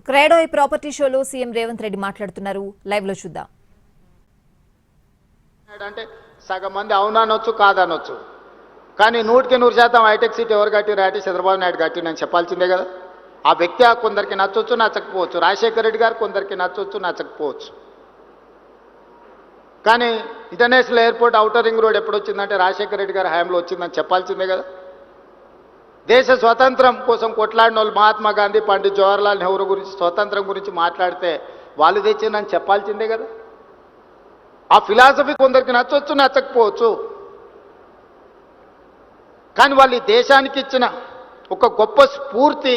క్రెడో property షోలో CM Revanth Reddy మాట్లాడుతున్నారు. Live లో చూద్దాం. అంటే సగం మంది అవుననొచ్చు కాదనొచ్చు, కానీ 100% హైటెక్ సిటీ ఎవరు కట్టిరు అంటే చంద్రబాబు నాయుడు కట్టినని చెప్పాల్సిందే కదా. ఆ వ్యక్తి కొందరికి నచ్చొచ్చు నచ్చకపోవచ్చు, రాజశేఖర రెడ్డి గారు కొందరికి నచ్చొచ్చు నచ్చకపోవచ్చు. కానీ international airport outer ring road ఎప్పుడు వచ్చిందంటే రాజశేఖర రెడ్డి గారి హయాంలో వచ్చిందని చెప్పాల్సిందే కదా. దేశ స్వతంత్రం కోసం కొట్లాడిన వాళ్ళు మహాత్మా గాంధీ, పండిత్ జవహర్లాల్ నెహ్రూ గురించి స్వతంత్రం గురించి మాట్లాడితే వాళ్ళు తెచ్చిందని చెప్పాల్సిందే కదా. ఆ ఫిలాసఫీ కొందరికి నచ్చొచ్చు నచ్చకపోవచ్చు, కానీ వాళ్ళు ఈ దేశానికి ఇచ్చిన ఒక గొప్ప స్ఫూర్తి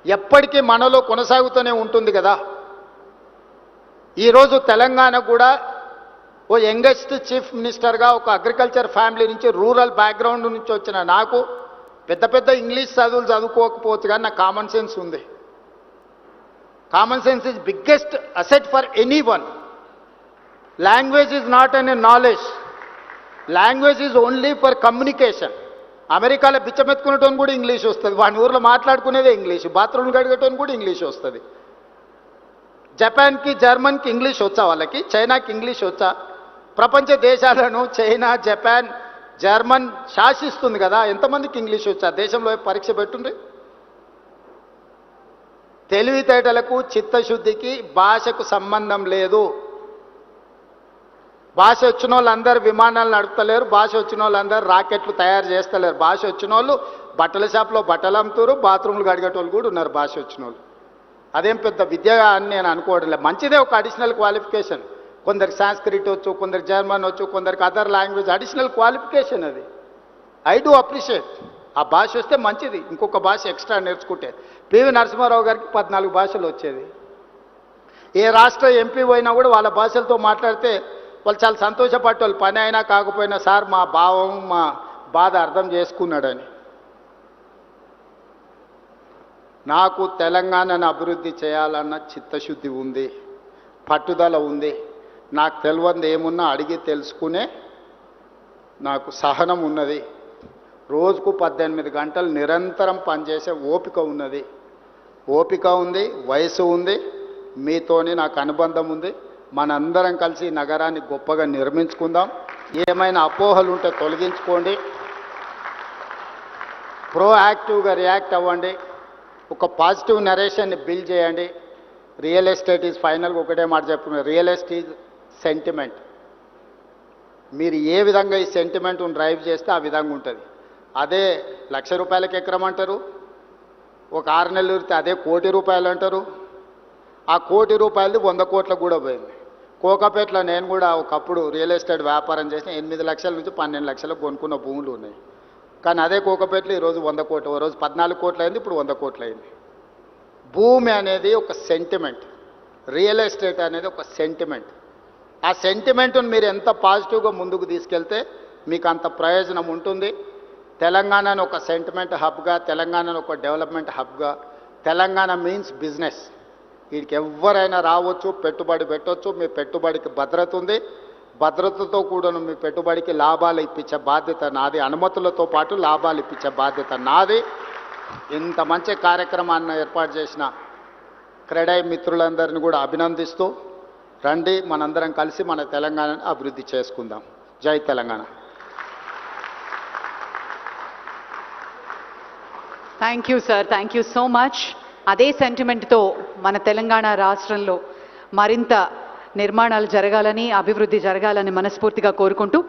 ఎప్పటికీ మనలో కొనసాగుతూనే ఉంటుంది కదా. ఈరోజు తెలంగాణ కూడా ఓ యంగెస్ట్ చీఫ్ మినిస్టర్గా ఒక అగ్రికల్చర్ ఫ్యామిలీ నుంచి, రూరల్ బ్యాక్గ్రౌండ్ నుంచి వచ్చిన నాకు పెద్ద పెద్ద ఇంగ్లీష్ చదువులు చదువుకోకపోవచ్చు, కానీ నాకు కామన్ సెన్స్ ఉంది. Common sense is biggest asset for any one. Language is not an a knowledge, language is only for communication. అమెరికాలో బిచ్చమెత్తుకునేటోని కూడా ఇంగ్లీష్ వస్తుంది, వాని ఊర్లో మాట్లాడుకునేదే ఇంగ్లీష్, బాత్రూమ్ కడిగేటోని కూడా ఇంగ్లీష్ వస్తుంది. జపాన్కి జర్మన్కి ఇంగ్లీష్ వచ్చా, వాళ్ళకి చైనాకి ఇంగ్లీష్ వచ్చా? ప్రపంచ దేశాలను చైనా, జపాన్, జర్మన్ శాసిస్తుంది కదా, ఎంతమందికి ఇంగ్లీష్ వచ్చా? దేశంలో పరీక్ష పెట్టుండ్రి. తెలివితేటలకు చిత్తశుద్ధికి భాషకు సంబంధం లేదు. భాష వచ్చిన వాళ్ళందరూ విమానాలు నడుపుతలేరు, భాష వచ్చిన వాళ్ళందరూ రాకెట్లు తయారు చేస్తలేరు. భాష వచ్చిన వాళ్ళు బట్టల షాప్లో బట్టలు అమ్ముతారు, బాత్రూమ్లు కడిగేటోళ్ళు కూడా ఉన్నారు భాష వచ్చిన వాళ్ళు. అదేం పెద్ద విద్య అని నేను అనుకోవడం లేదు. మంచిదే ఒక అడిషనల్ క్వాలిఫికేషన్. కొందరికి సాంస్క్రిట్ వచ్చు, కొందరికి జర్మన్ వచ్చు, కొందరికి అదర్ లాంగ్వేజ్, అడిషనల్ క్వాలిఫికేషన్ అది. I do appreciate. ఆ భాష వస్తే మంచిది, ఇంకొక భాష ఎక్స్ట్రా నేర్చుకుంటే. పివి నరసింహారావు గారికి 14 భాషలు వచ్చేది. ఏ రాష్ట్ర ఎంపీ పోయినా కూడా వాళ్ళ భాషలతో మాట్లాడితే వాళ్ళు చాలా సంతోషపడేవాళ్ళు. పని అయినా కాకపోయినా సార్ మా భావం, మా బాధ అర్థం చేసుకున్నాడని. నాకు తెలంగాణను అభివృద్ధి చేయాలన్న చిత్తశుద్ధి ఉంది, పట్టుదల ఉంది. నాకు తెలియంది ఏమున్నా అడిగి తెలుసుకునే నాకు సహనం ఉన్నది. రోజుకు 18 గంటలు నిరంతరం పనిచేసే ఓపిక ఉన్నది. ఓపిక ఉంది, వయసు ఉంది, మీతోని నాకు అనుబంధం ఉంది. మనందరం కలిసి ఈ నగరాన్ని గొప్పగా నిర్మించుకుందాం. ఏమైనా అపోహలు ఉంటే తొలగించుకోండి, ప్రోయాక్టివ్గా రియాక్ట్ అవ్వండి, ఒక పాజిటివ్ నరేషన్ని బిల్డ్ చేయండి. రియల్ ఎస్టేట్ ఈజ్ ఫైనల్గా ఒకటే మాట చెప్పుకున్నారు, రియల్ ఎస్టేట్ ఈజ్ సెంటిమెంట్. మీరు ఏ విధంగా ఈ సెంటిమెంట్ను డ్రైవ్ చేస్తే ఆ విధంగా ఉంటుంది. అదే ₹1,00,000 ఎకరం అంటారు, ఒక 6 నెలలు ఉరితే అదే ₹1,00,00,000 అంటారు. ఆ ₹1,00,00,000 100 కోట్లకు కూడా పోయింది. కోకాపేటలో నేను కూడా ఒకప్పుడు రియల్ ఎస్టేట్ వ్యాపారం చేసిన 8 లక్షల నుంచి 12 లక్షలకు కొనుక్కున్న భూములు ఉన్నాయి. కానీ అదే కోకాపేటలో ఈరోజు 100 కోట్లు, ఓ రోజు 14 కోట్లు అయింది, ఇప్పుడు 100 కోట్లు అయింది. భూమి అనేది ఒక సెంటిమెంట్, రియల్ ఎస్టేట్ అనేది ఒక సెంటిమెంట్. ఆ సెంటిమెంట్ను మీరు ఎంత పాజిటివ్గా ముందుకు తీసుకెళ్తే మీకు అంత ప్రయోజనం ఉంటుంది. తెలంగాణను ఒక సెంటిమెంట్ హబ్గా, తెలంగాణను ఒక డెవలప్మెంట్ హబ్గా. Telangana means business. వీడికి ఎవరైనా రావచ్చు, పెట్టుబడి పెట్టవచ్చు. మీ పెట్టుబడికి భద్రత ఉంది, భద్రతతో కూడా మీ పెట్టుబడికి లాభాలు ఇప్పించే బాధ్యత నాది, అనుమతులతో పాటు లాభాలు ఇప్పించే బాధ్యత నాది. ఇంత మంచి కార్యక్రమాన్ని ఏర్పాటు చేసిన క్రెడై మిత్రులందరినీ కూడా అభినందిస్తూ, రండి మనందరం కలిసి మన తెలంగాణను అభివృద్ధి చేసుకుందాం. జై Telangana. Thank you sir, thank you so much. అదే సెంటిమెంట్తో మన తెలంగాణ రాష్ట్రంలో మరింత నిర్మాణాలు జరగాలని, అభివృద్ధి జరగాలని మనస్ఫూర్తిగా కోరుకుంటూ